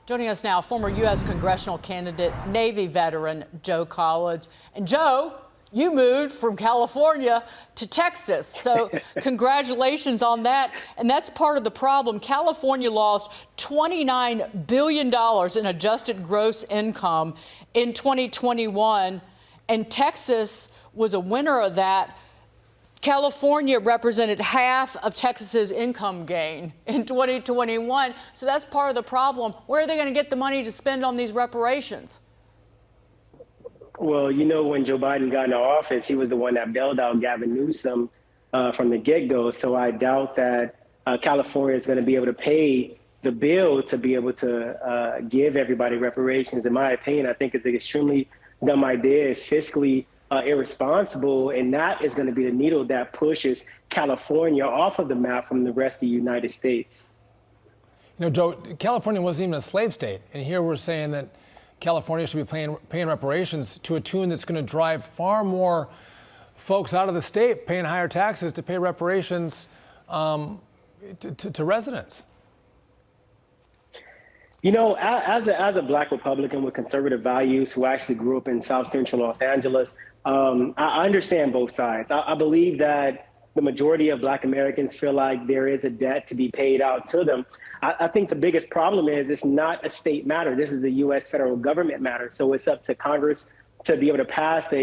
Joining us now, former U.S. congressional candidate, Navy veteran Joe Collins. And Joe, you moved from California to Texas, so congratulations on that. And that's part of the problem. California lost $29 billion in adjusted gross income in 2021, and Texas was a winner of that. California represented half of Texas's income gain in 2021. So that's part of the problem. Where are they going to get the money to spend on these reparations? Well, you know, when Joe Biden got into office, he was the one that bailed out Gavin Newsom from the get-go. So I doubt that California is going to be able to pay the bill to be able to give everybody reparations. In my opinion, I think it's an extremely dumb idea. It's fiscally irresponsible, and that is going to be the needle that pushes California off of the map from the rest of the United States. You know, Joe, California wasn't even a slave state, and here we're saying that California should be paying reparations to a tune that's going to drive far more folks out of the state paying higher taxes to pay reparations to residents. You know, as a Black Republican with conservative values who actually grew up in South Central Los Angeles, I understand both sides. I believe that the majority of Black Americans feel like there is a debt to be paid out to them. I think the biggest problem is it's not a state matter. This is a U.S. federal government matter. So it's up to Congress to be able to pass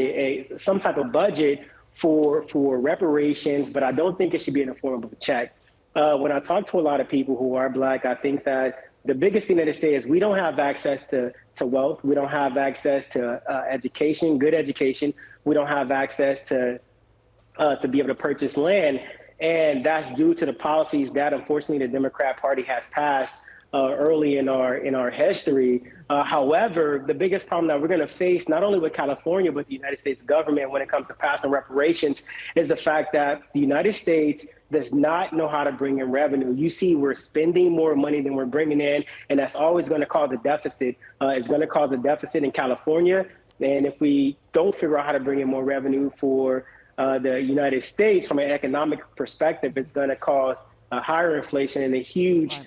some type of budget for reparations, but I don't think it should be in the form of a check. When I talk to a lot of people who are Black, I think that the biggest thing that they say is we don't have access to wealth. We don't have access to education, good education. We don't have access to be able to purchase land. And that's due to the policies that, unfortunately, the Democrat Party has passed early in our history. However, the biggest problem that we're going to face, not only with California, but the United States government when it comes to passing reparations, is the fact that the United States does not know how to bring in revenue. You see, we're spending more money than we're bringing in, and that's always going to cause a deficit. It's going to cause a deficit in California. And if we don't figure out how to bring in more revenue for the United States from an economic perspective, it's going to cause a higher inflation and a huge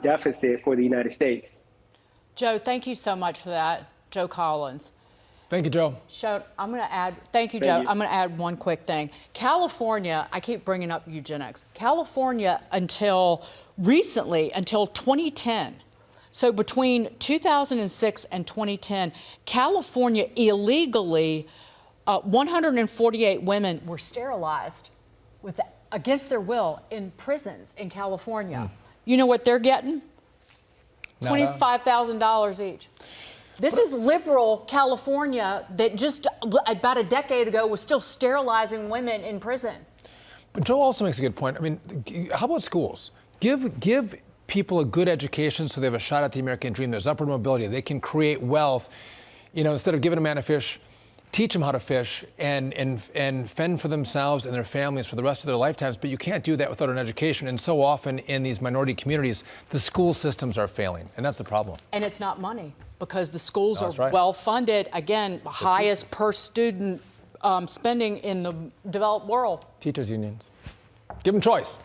deficit for the United States. Joe, thank you so much for that. Joe Collins. Thank you, Joe. I'm going to add, thank you, Joe. I'm going to add one quick thing. California, I keep bringing up eugenics. California, until recently, until 2010, so between 2006 and 2010, California illegally, 148 women were sterilized against their will in prisons in California. You know what they're getting? $25,000 each. This is liberal California that just about a decade ago was still sterilizing women in prison. But Joe also makes a good point. I mean, how about schools? Give people a good education so they have a shot at the American dream. There's upward mobility. They can create wealth. You know, instead of giving a man a fish, teach them how to fish and fend for themselves and their families for the rest of their lifetimes. But you can't do that without an education. And so often in these minority communities, the school systems are failing. And that's the problem. And it's not money because the schools are well funded. Again, highest per student spending in the developed world. Teachers unions. Give them choice.